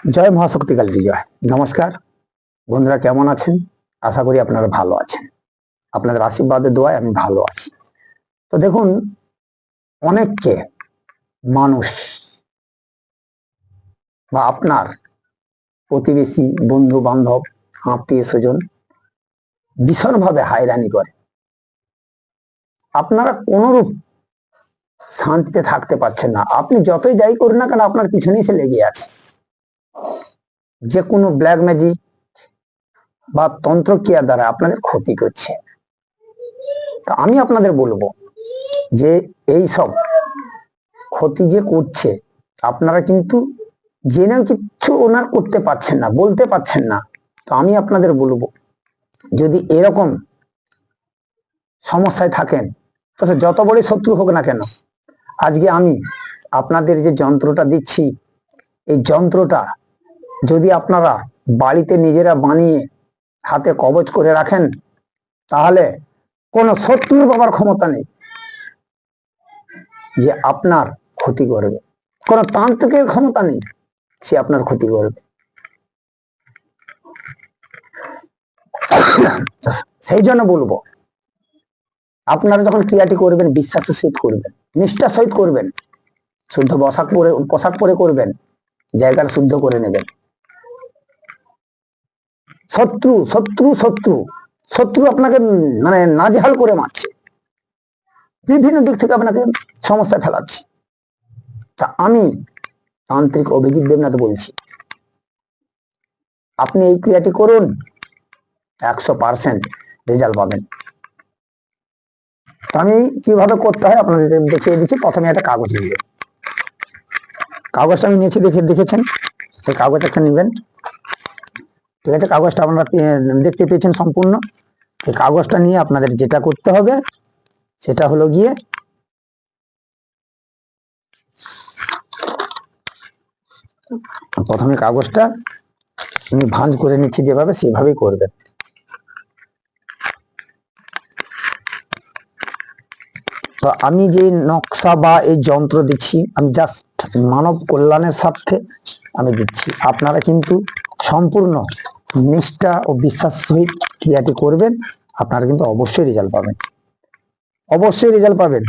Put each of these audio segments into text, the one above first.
জয় মহাশক্তিকালী জয়। নমস্কার বন্ধুরা, কেমন আছেন? আশা করি আপনারা ভালো আছেন। আপনাদের আশীর্বাদের দোয়ায় আমি ভালো আছি। তো দেখুন, অনেককে মানুষ বা আপনার প্রতিবেশী, বন্ধু বান্ধব, আত্মীয় স্বজন ভীষণভাবে হয়রানি করে। আপনারা কোনরূপ শান্তিতে থাকতে পারছেন না। আপনি যতই যাই করুন না কেন, আপনার পিছনে এসে লেগে আছে। যে কোনো ব্ল্যাক ম্যাজিক বা তন্ত্রক্রিয়ার দ্বারা আপনাদের ক্ষতি করছে। তো আমি আপনাদের বলবো যে এই সব ক্ষতি যে করছে, আপনারা কিন্তু জেনেও কিচ্ছু ওনার করতে পারছেন না, বলতে পারছেন না। তো আমি আপনাদের বলবো, যদি এরকম সমস্যায় থাকেন, তাহলে যত বড় শত্রু হোক না কেন, আজকে আমি আপনাদের যে যন্ত্রটা দিচ্ছি, এই যন্ত্রটা যদি আপনারা বাড়িতে নিজেরা বানিয়ে হাতে কবজ করে রাখেন, তাহলে কোন শত্রুর পাবার ক্ষমতা নেই যে আপনার ক্ষতি করবে। কোন তান্ত্রিকের ক্ষমতা নেই সে আপনার ক্ষতি করবে। সেই জন্য বলবো, আপনারা যখন ক্রিয়াটি করবেন বিশ্বাসের সহিত করবেন, নিষ্ঠার সহিত করবেন, শুদ্ধ পোশাক পরে করবেন, জায়গাটা শুদ্ধ করে নেবেন। শত্রু শত্রু শত্রু শত্রু আপনাকে মানে নাজেহাল করে মারছে, বিভিন্ন দিক থেকে আপনাকে সমস্যায় ফেলাচ্ছে। তা আমি তান্ত্রিক অভিজিৎ দেবনাথ বলছি, আপনি এই ক্রিয়াটি করুন, 100% রেজাল্ট পাবেন। আমি কিভাবে করতে হয় আপনাদের দেখিয়ে দিচ্ছি। প্রথমে একটা কাগজ নেবেন, কাগজটা আমি নিয়েছি দেখেছেন, সেই কাগজ একটা নেবেন। ঠিক আছে, কাগজটা আপনারা দেখতে পেয়েছেন সম্পূর্ণ। এই কাগজটা নিয়ে আপনাদের যেটা করতে হবে সেটা হলো গিয়ে প্রথমে কাগজটা আমি ভাঁজ করে নিচ্ছি, যেভাবে সেভাবেই করবেন। তো আমি যে নকশা বা এই যন্ত্র দিচ্ছি, আমি জাস্ট মানব কল্যাণের স্বার্থে আমি দিচ্ছি। আপনারা কিন্তু সম্পূর্ণ নিষ্ঠা ও বিশ্বাস সহিত ক্রিয়াটি করবেন, আপনারা কিন্তু অবশ্যই রেজাল্ট পাবেন, অবশ্যই রেজাল্ট পাবেন।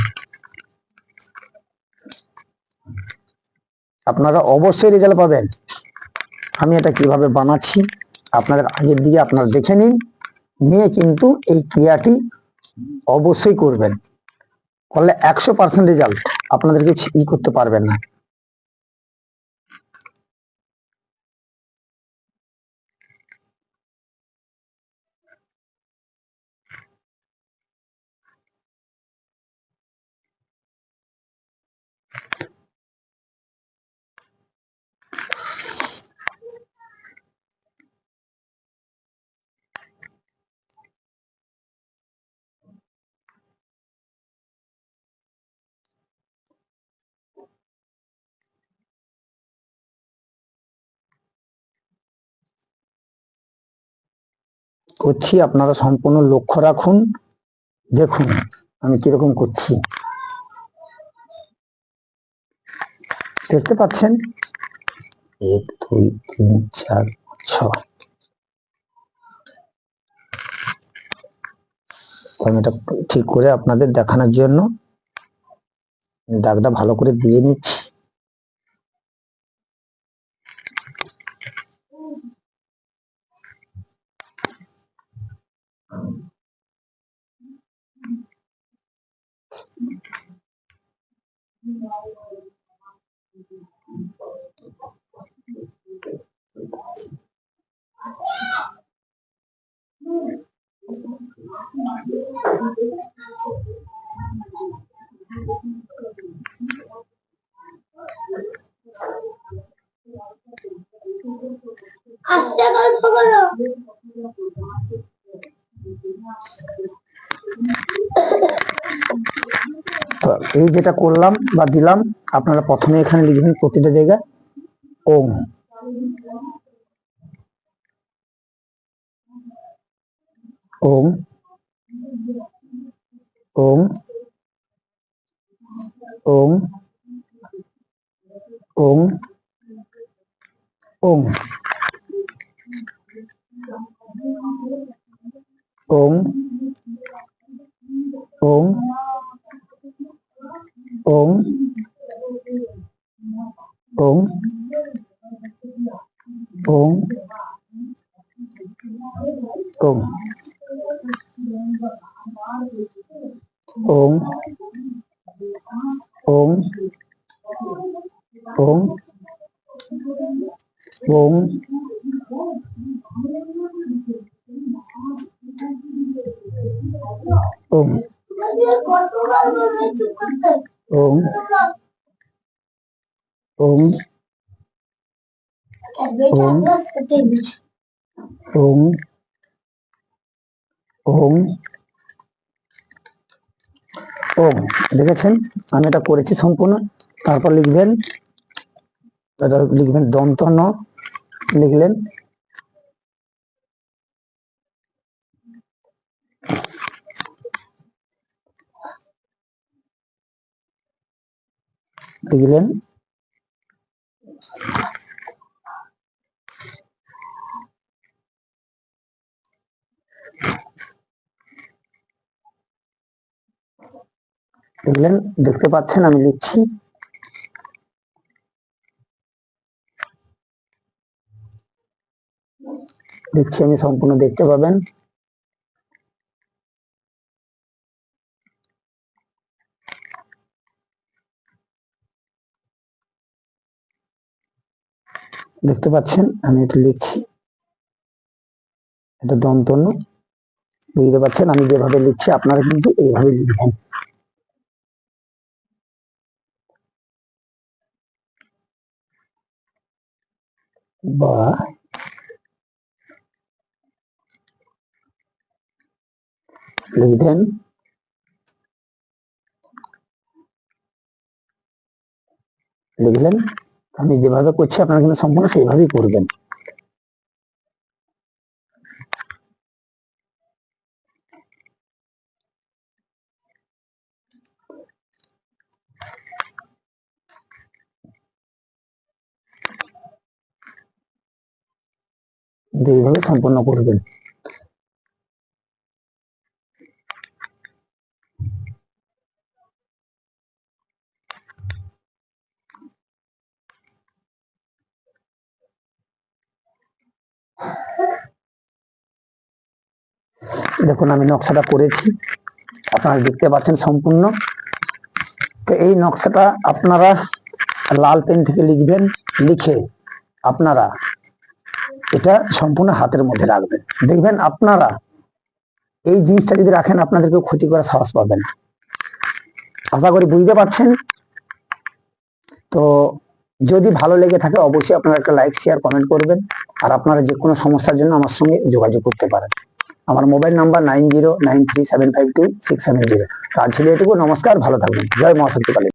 আপনারা অবশ্যই রেজাল্ট পাবেন। আমি এটা কিভাবে বানাচ্ছি আপনাদের আগের দিকে আপনারা দেখে নিন, নিয়ে কিন্তু এই ক্রিয়াটি অবশ্যই করবেন। করলে 100% রেজাল্ট, আপনাদেরকে করতে পারবেন না। করছি, আপনারা সম্পূর্ণ লক্ষ্য রাখুন, দেখুন আমি কিরকম করছি। দেখতে পাচ্ছেন 1 2 3 4 6। আমি এটা ঠিক করে আপনাদের দেখানোর জন্য দাগটা ভালো করে দিয়ে নিচ্ছি। আস্তে গল্প করো। তো এই যেটা করলাম বা দিলাম, আপনারা প্রথমে এখানে লিখবেন প্রতিটা জায়গায় ওম, ওম, ওম, ওম, ওম, ওম ওম ওম ওম ওম ওম ওম ওম ওম ওম ওম ওম ওম ওম ওম ওম ওম ওম। দেখেছেন আমি এটা করেছি সম্পূর্ণ। তারপর লিখবেন, এটা লিখবেন দন্ত ন, লিখলেন, লিখলেন লিখলেন, দেখতে পাচ্ছেন আমি লিখছি, লিখছি আমি সম্পূর্ণ, দেখতে পাবেন। দেখতে পাচ্ছেন আমি এটা লিখছি, এটা দন্ত ন। বুঝতে পারছেন আমি যেভাবে লিখছি আপনারা কিন্তু এইভাবে লিখবেন। বা লিখবেন, লিখলেন, আমি যেভাবে করছি আপনারা কিন্তু সম্পূর্ণ সেইভাবেই করবেন। এইভাবে সম্পূর্ণ করবেন। দেখুন আমি নকশাটা করেছি, আপনারা দেখতে পাচ্ছেন সম্পূর্ণ। তো এই নকশাটা আপনারা লাল পেন থেকে লিখবেন, লিখে আপনারা এটা সম্পূর্ণ হাতের মধ্যে রাখবেন। দেখবেন আপনারা এই জিনিসটা যদি রাখেন আপনাদেরকে ক্ষতি করার সাহস পাবেন। আশা করি বুঝতে পারছেন। তো যদি ভালো লেগে থাকে অবশ্যই আপনারা একটা লাইক, শেয়ার, কমেন্ট করবেন। আর আপনারা যে কোনো সমস্যার জন্য আমার সঙ্গে যোগাযোগ করতে পারেন। আমার মোবাইল নাম্বার 9093752670। তো আজ ছিল এটুকু। নমস্কার, ভালো থাকবেন। জয় মা শক্তি কালী।